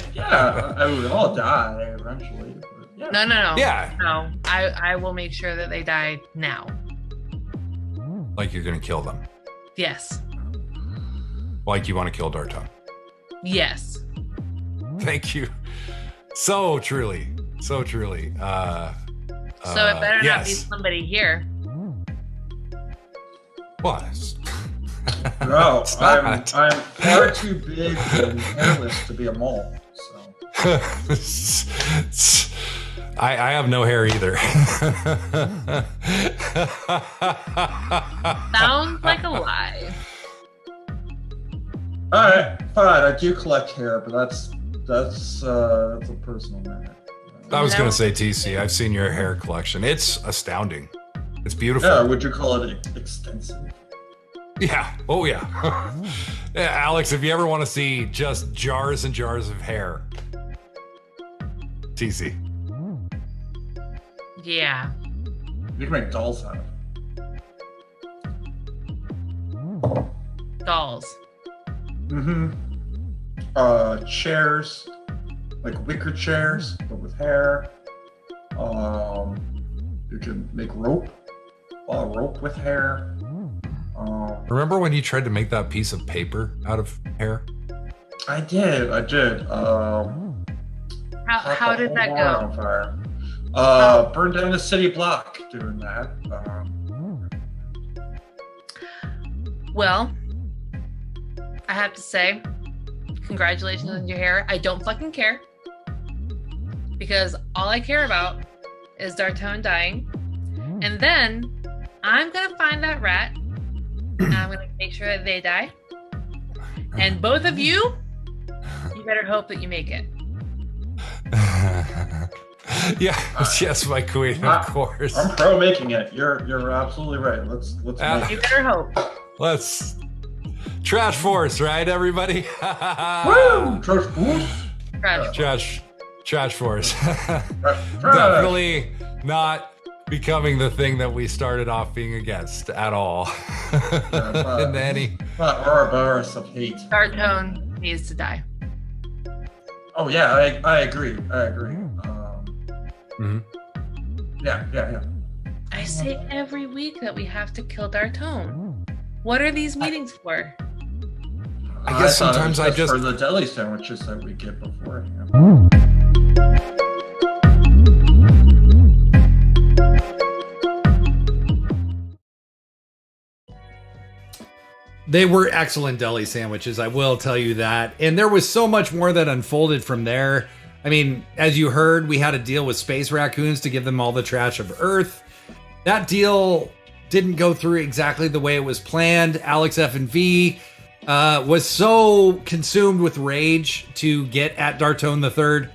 we'll all die eventually. But yeah.
No.
Yeah.
No, I will make sure that they die now.
Like you're gonna kill them.
Yes.
Like you want to kill Dartone.
Yes.
Thank you. So truly.
So it better not be somebody here.
Well,
No,
It's
I'm
not.
far too big and hairless to be a mole. So
I have no hair either.
Sounds like a lie.
all right, fine. I do collect hair, but that's a personal matter.
I was gonna say, TC, I've seen your hair collection. It's astounding. It's beautiful.
Yeah, would you call it extensive?
Yeah. Oh yeah. Yeah, Alex, if you ever want to see just jars and jars of hair, TC.
Yeah.
You can make dolls out of it.
Dolls.
Mm-hmm. Chairs, like wicker chairs, but with hair. You can make rope with hair.
Remember when you tried to make that piece of paper out of hair?
I did.
How did that go?
On fire. Burned down a city block doing that.
Well, I have to say, congratulations on your hair. I don't fucking care. Because all I care about is Dartone dying. And then I'm gonna find that rat. And I'm gonna make sure that they die. And both of you better hope that you make it.
Yes, my queen, of course.
I'm pro making it. You're absolutely right. Let's make it.
You better hope.
Let's trash force, right, everybody?
Woo! Trash force.
Trash force. Definitely not becoming the thing that we started off being against at all. In any
Ouroboros of hate.
Dartone needs to die.
Oh yeah, I agree. Yeah.
I say every week that we have to kill Dartone. What are these meetings for?
I guess sometimes I just
for the deli sandwiches that we get beforehand.
They were excellent deli sandwiches, I will tell you that. And there was so much more that unfolded from there. I mean, as you heard, we had a deal with space raccoons to give them all the trash of Earth. That deal didn't go through exactly the way it was planned. Alex F&V was so consumed with rage to get at Dartone III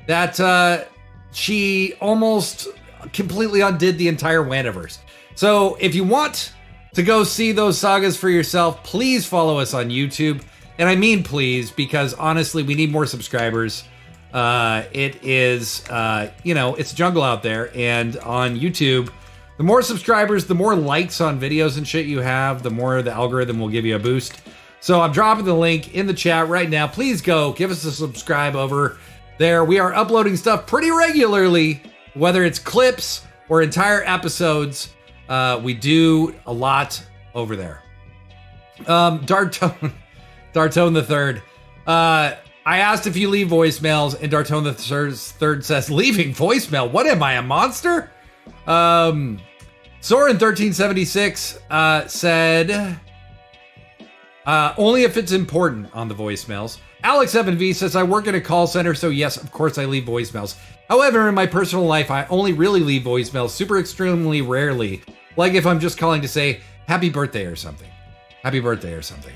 that she almost completely undid the entire Wandiverse. So if you want to go see those sagas for yourself, please follow us on YouTube. And I mean please, because honestly, we need more subscribers. It is, it's a jungle out there. And on YouTube, the more subscribers, the more likes on videos and shit you have, the more the algorithm will give you a boost. So I'm dropping the link in the chat right now. Please go give us a subscribe over there. We are uploading stuff pretty regularly, whether it's clips or entire episodes. We do a lot over there. Dartone III. I asked if you leave voicemails, and Dartone III says, leaving voicemail? What am I, a monster? Soren1376 said, only if it's important on the voicemails. Alex Evan V says, I work in a call center, so yes, of course I leave voicemails. However, in my personal life, I only really leave voicemails super extremely rarely. Like if I'm just calling to say happy birthday or something. Happy birthday or something.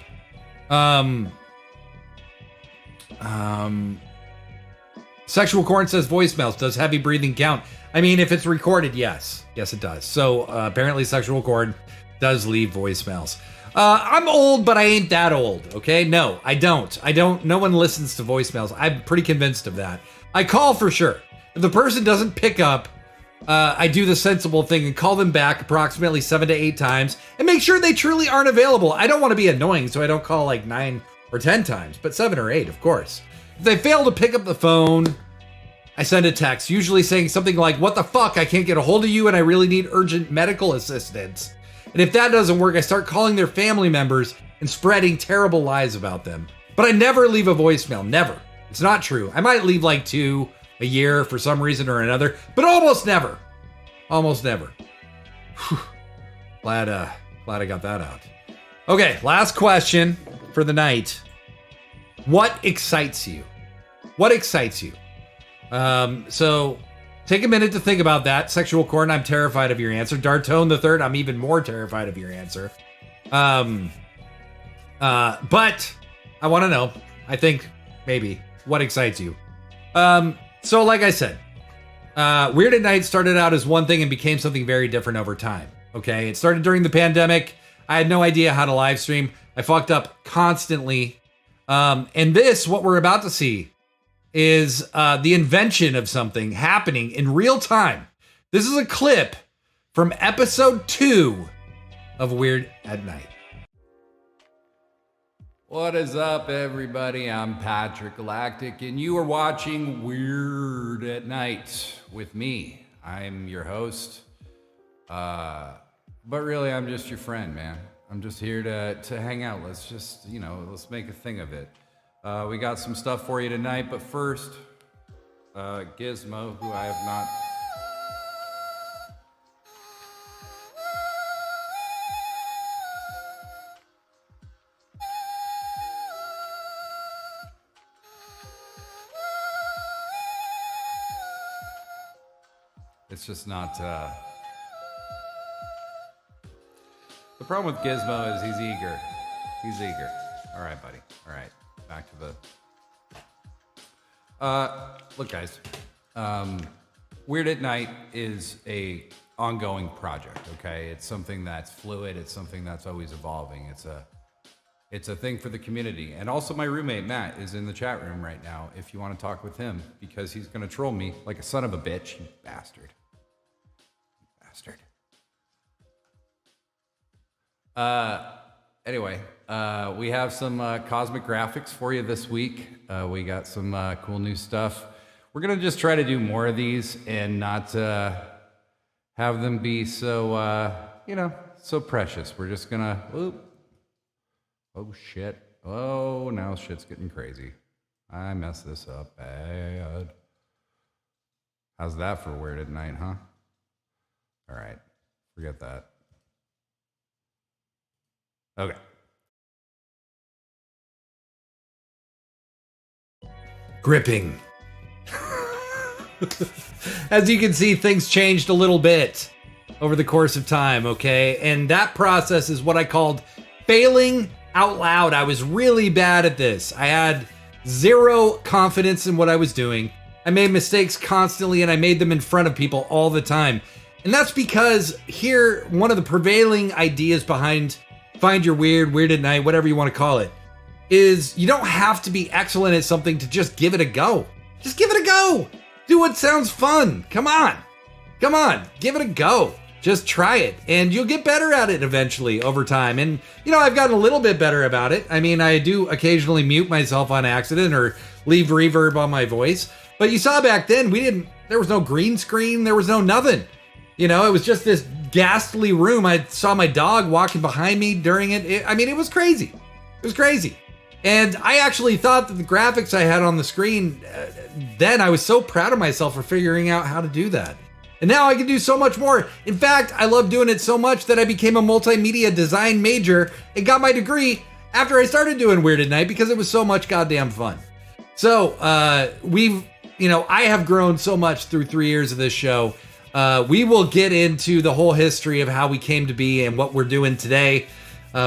Sexual Corn says voicemails. Does heavy breathing count? I mean, if it's recorded, yes. Yes, it does. So apparently Sexual Corn does leave voicemails. I'm old, but I ain't that old, okay? No, I don't. No one listens to voicemails. I'm pretty convinced of that. I call for sure. If the person doesn't pick up, I do the sensible thing and call them back approximately 7 to 8 times and make sure they truly aren't available. I don't want to be annoying, so I don't call like 9 or 10 times, but 7 or 8, of course. If they fail to pick up the phone, I send a text, usually saying something like, what the fuck, I can't get a hold of you and I really need urgent medical assistance. And if that doesn't work, I start calling their family members and spreading terrible lies about them. But I never leave a voicemail, never. It's not true. I might leave like 2 a year for some reason or another, but almost never. Almost never. Whew. Glad I got that out. Okay, last question for the night. What excites you? What excites you? So take a minute to think about that. Sexual Corn, I'm terrified of your answer. Dartone the Third, I'm even more terrified of your answer. But I want to know, I think maybe, what excites you? So like I said, Weird at Night started out as one thing and became something very different over time. Okay, it started during the pandemic. I had no idea how to live stream. I fucked up constantly. And this, what we're about to see, is the invention of something happening in real time. This is a clip from episode 2 of Weird at Night. What is up, everybody? I'm Patrick Galactic, and you are watching Weird at Night with me. I'm your host, but really, I'm just your friend, man. I'm just here to hang out. Let's just, let's make a thing of it. We got some stuff for you tonight, but first, Gizmo, who I have not... It's just not, The problem with Gizmo is he's eager. He's eager. All right, buddy. All right. Back to the... Look, guys. Weird at Night is a ongoing project, okay? It's something that's fluid. It's something that's always evolving. It's a thing for the community. And also my roommate, Matt, is in the chat room right now if you want to talk with him, because he's going to troll me like a son of a bitch, you bastard. Anyway, we have some cosmic graphics for you this week. We got some cool new stuff. We're gonna just try to do more of these and not have them be so so precious. We're just gonna oh shit. Oh, now shit's getting crazy. I messed this up bad. How's that for Weird at Night, huh? All right, forget that. Okay. Gripping. As you can see, things changed a little bit over the course of time, okay? And that process is what I called failing out loud. I was really bad at this. I had zero confidence in what I was doing. I made mistakes constantly, and I made them in front of people all the time. And that's because here, one of the prevailing ideas behind Find Your Weird at Night, whatever you want to call it, is you don't have to be excellent at something to just give it a go. Just give it a go. Do what sounds fun. Come on. Give it a go. Just try it, and you'll get better at it eventually over time. And, I've gotten a little bit better about it. I mean, I do occasionally mute myself on accident or leave reverb on my voice. But you saw back then, there was no green screen. There was no nothing. It was just this ghastly room. I saw my dog walking behind me during it. It was crazy. It was crazy. And I actually thought that the graphics I had on the screen, then I was so proud of myself for figuring out how to do that. And now I can do so much more. In fact, I love doing it so much that I became a multimedia design major and got my degree after I started doing Weird at Night because it was so much goddamn fun. So I have grown so much through 3 years of this show. We will get into the whole history of how we came to be and what we're doing today.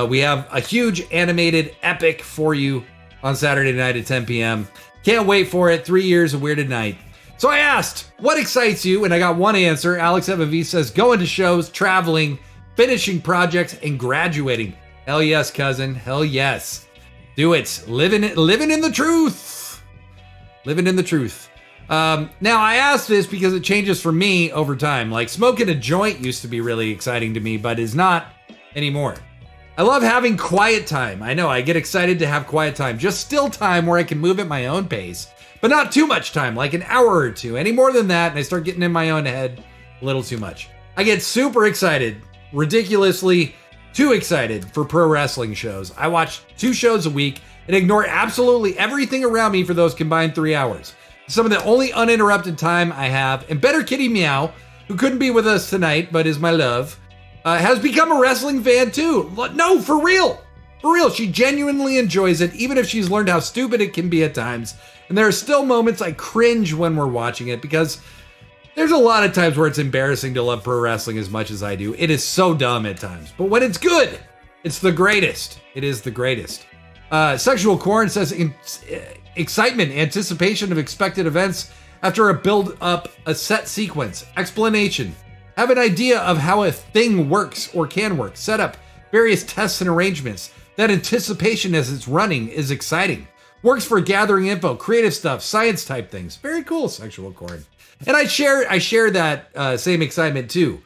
We have a huge animated epic for you on Saturday night at 10 p.m. Can't wait for it. 3 years of Weird at Night. So I asked, what excites you? And I got one answer. Alex Evan V says, going to shows, traveling, finishing projects, and graduating. Hell yes, cousin. Hell yes. Do it. Living in the truth. Living in the truth. Now, I asked this because it changes for me over time. Like, smoking a joint used to be really exciting to me, but is not anymore. I love having quiet time. I know, I get excited to have quiet time. Just still time where I can move at my own pace, but not too much time, like an hour or two. Any more than that, and I start getting in my own head a little too much. I get super excited, ridiculously too excited for pro wrestling shows. I watch 2 shows a week and ignore absolutely everything around me for those combined 3 hours. Some of the only uninterrupted time I have, and Better Kitty Meow, who couldn't be with us tonight, but is my love, has become a wrestling fan too. No, for real. For real, she genuinely enjoys it, even if she's learned how stupid it can be at times. And there are still moments I cringe when we're watching it because there's a lot of times where it's embarrassing to love pro wrestling as much as I do. It is so dumb at times. But when it's good, it's the greatest. It is the greatest. Sexual Corn says, excitement, anticipation of expected events after a build up, a set sequence, explanation, have an idea of how a thing works or can work, set up various tests and arrangements. That anticipation as it's running is exciting. Works for gathering info, creative stuff, science type things. Very cool, Sexual Corn. And I share that same excitement too,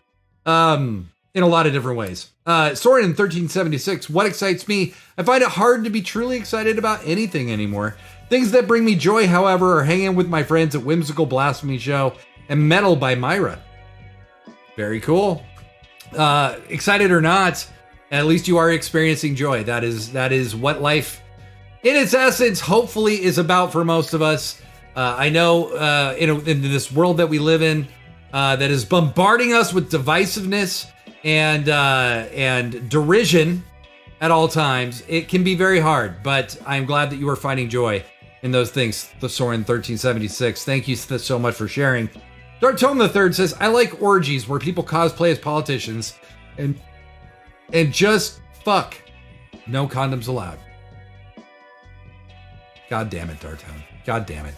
in a lot of different ways. Soren 1376, what excites me? I find it hard to be truly excited about anything anymore. Things that bring me joy, however, are hanging with my friends at Whimsical Blasphemy Show and Metal by Myra. Very cool. Excited or not, at least you are experiencing joy. That is what life, in its essence, hopefully is about for most of us. I know in this world that we live in, that is bombarding us with divisiveness and derision at all times, it can be very hard. But I'm glad that you are finding joy in those things. The Soren 1376. Thank you so much for sharing. Dark Tome the Third says, I like orgies where people cosplay as politicians and just fuck. No condoms allowed. God damn it, Dark Tome. God damn it.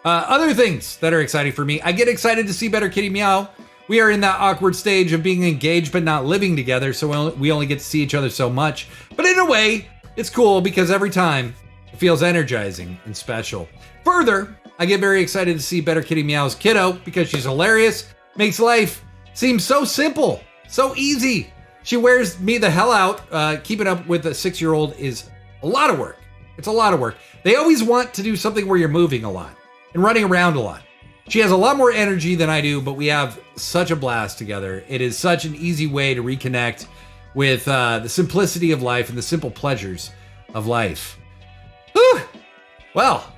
Other things that are exciting for me. I get excited to see Better Kitty Meow. We are in that awkward stage of being engaged but not living together, so we only get to see each other so much. But in a way, it's cool because every time it feels energizing and special. Further, I get very excited to see Better Kitty Meow's kiddo because she's hilarious, makes life seem so simple, so easy. She wears me the hell out. Keeping up with a 6-year-old is a lot of work. It's a lot of work. They always want to do something where you're moving a lot and running around a lot. She has a lot more energy than I do, but we have such a blast together. It is such an easy way to reconnect with the simplicity of life and the simple pleasures of life. Whew. Well,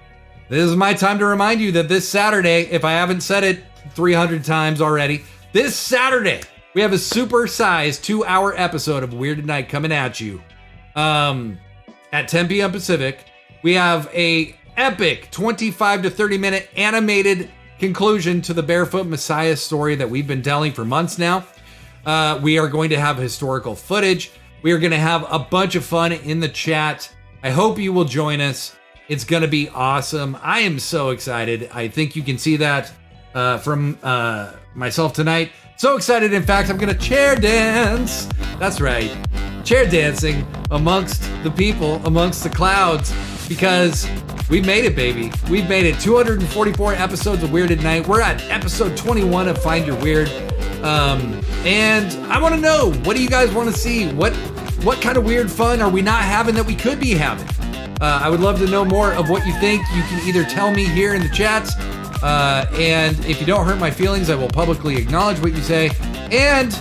this is my time to remind you that this Saturday, if I haven't said it 300 times already, this Saturday, we have a super-sized 2-hour episode of Weird at Night coming at you at 10 p.m. Pacific. We have a epic 25 to 30 minute animated conclusion to the Barefoot Messiah story that we've been telling for months now. We are going to have historical footage. We are going to have a bunch of fun in the chat. I hope you will join us. It's going to be awesome. I am so excited. I think you can see that from myself tonight. So excited, in fact, I'm going to chair dance. That's right. Chair dancing amongst the people, amongst the clouds, because we've made it, baby. We've made it. 244 episodes of Weird at Night. We're at episode 21 of Find Your Weird. And I want to know, what do you guys want to see? What kind of weird fun are we not having that we could be having? I would love to know more of what you think. You can either tell me here in the chats, and if you don't hurt my feelings, I will publicly acknowledge what you say. And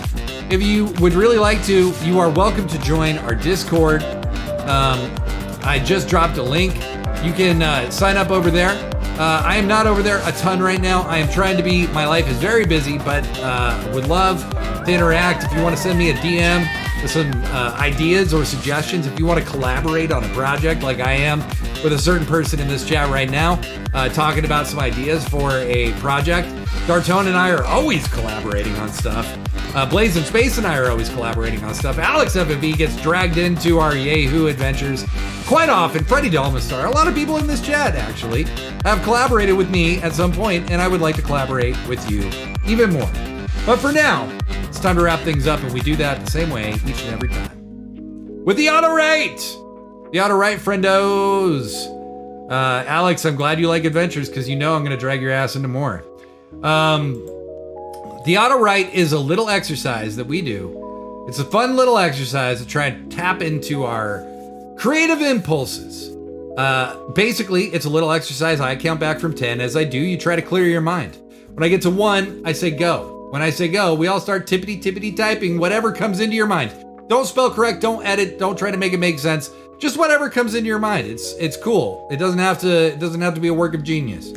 if you would really like to, you are welcome to join our Discord. I just dropped a link. You can sign up over there. I am not over there a ton right now. I am trying to be, my life is very busy, but would love to interact. If you want to send me a DM with some ideas or suggestions, if you want to collaborate on a project like I am with a certain person in this chat right now, talking about some ideas for a project. Dartone and I are always collaborating on stuff. Blaze and Space and I are always collaborating on stuff. Alex FFB gets dragged into our Yahoo adventures quite often. Freddie Dalmastar, a lot of people in this chat actually have collaborated with me at some point, and I would like to collaborate with you even more. But for now, it's time to wrap things up, and we do that the same way each and every time. With the auto rate! The auto rate, friendos! Alex, I'm glad you like adventures, because you know I'm going to drag your ass into more. The auto write is a little exercise that we do. It's a fun little exercise to try and tap into our creative impulses. Basically, it's a little exercise. I count back from 10. As I do, you try to clear your mind. When I get to 1, I say go. When I say go, we all start tippity typing whatever comes into your mind. Don't spell correct, don't edit, don't try to make it make sense. Just whatever comes into your mind. It's cool. It doesn't have to be a work of genius.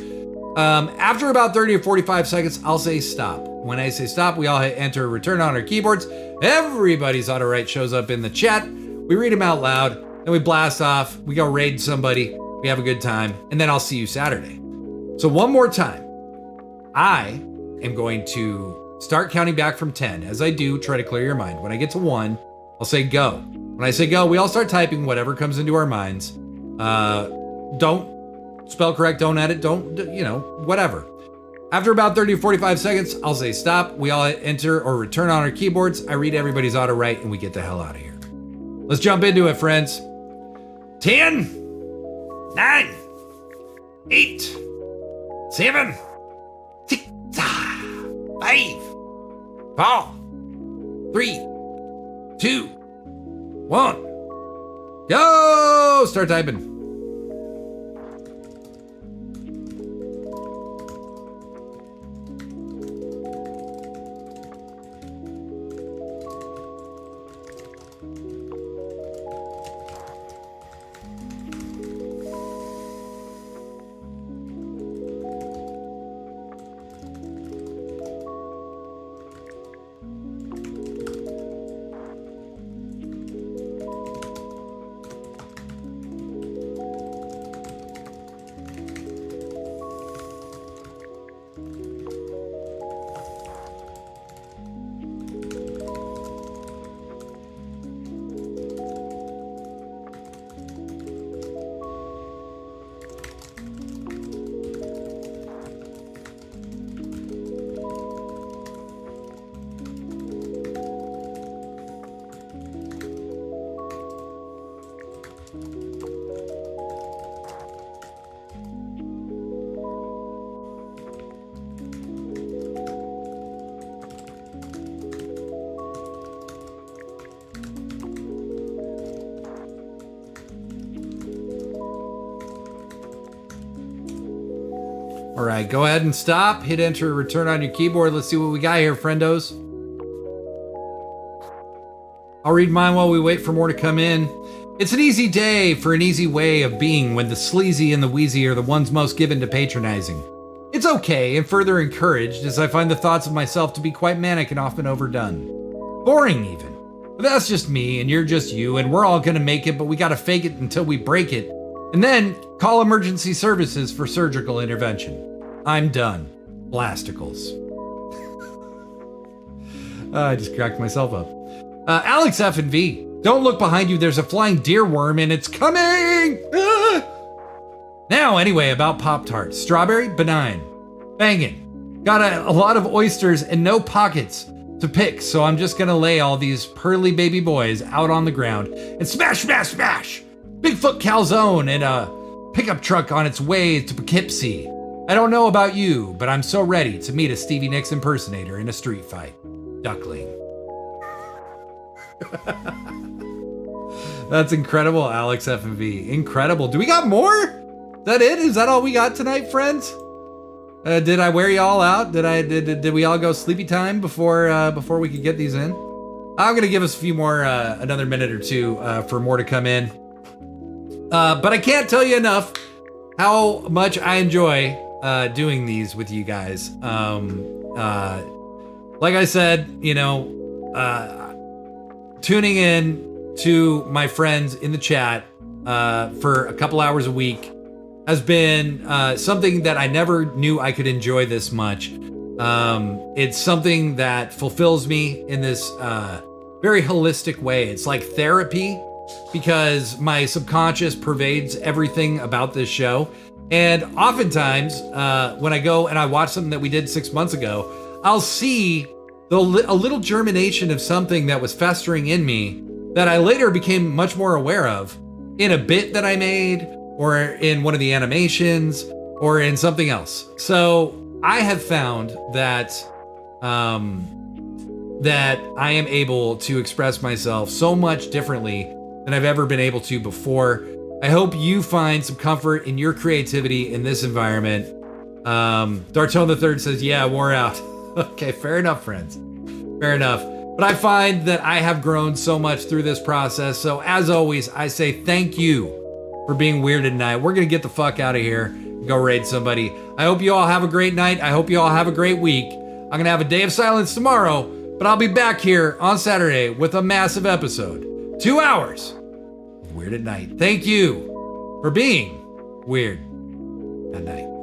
After about 30 or 45 seconds, I'll say stop. When I say stop, we all hit enter, return on our keyboards. Everybody's auto write shows up in the chat. We read them out loud. Then we blast off. We go raid somebody. We have a good time. And then I'll see you Saturday. So one more time. I am going to start counting back from 10. As I do, try to clear your mind. When I get to 1, I'll say go. When I say go, we all start typing whatever comes into our minds. Don't spell correct, don't edit, don't, whatever. After about 30 to 45 seconds, I'll say stop. We all enter or return on our keyboards. I read everybody's auto write and we get the hell out of here. Let's jump into it, friends. 10, 9, 8, 7, 6, 5, 4, 3, 2, 1. Go! Start typing. All right, go ahead and stop. Hit enter, return on your keyboard. Let's see what we got here, friendos. I'll read mine while we wait for more to come in. It's an easy day for an easy way of being when the sleazy and the wheezy are the ones most given to patronizing. It's okay and further encouraged as I find the thoughts of myself to be quite manic and often overdone. Boring even. But that's just me and you're just you and we're all gonna make it, but we gotta fake it until we break it. And then call emergency services for surgical intervention. I'm done. Blasticles. I just cracked myself up. Alex F and V. Don't look behind you. There's a flying deer worm and it's coming. Now, anyway, about Pop-Tarts. Strawberry, benign. Bangin'. Got a lot of oysters and no pockets to pick, so I'm just gonna lay all these pearly baby boys out on the ground and smash, smash, smash. Bigfoot calzone and a pickup truck on its way to Poughkeepsie. I don't know about you, but I'm so ready to meet a Stevie Nicks impersonator in a street fight. Duckling. That's incredible, Alex FMV. Incredible. Do we got more? Is that it? Is that all we got tonight, friends? Did I wear y'all out? Did we all go sleepy time before we could get these in? I'm gonna give us a few more, another minute or two for more to come in. But I can't tell you enough how much I enjoy doing these with you guys. Like I said, tuning in to my friends in the chat for a couple hours a week has been something that I never knew I could enjoy this much. It's something that fulfills me in this very holistic way. It's like therapy because my subconscious pervades everything about this show. And oftentimes, when I go and I watch something that we did 6 months ago, I'll see a little germination of something that was festering in me that I later became much more aware of in a bit that I made, or in one of the animations, or in something else. So I have found that that I am able to express myself so much differently than I've ever been able to before. I hope you find some comfort in your creativity in this environment. Dartone III says, yeah, wore out. Okay, fair enough, friends. Fair enough. But I find that I have grown so much through this process. So as always, I say thank you for being weird tonight. We're going to get the fuck out of here and go raid somebody. I hope you all have a great night. I hope you all have a great week. I'm going to have a day of silence tomorrow, but I'll be back here on Saturday with a massive episode. 2 hours Weird at Night. Thank you for being weird at night.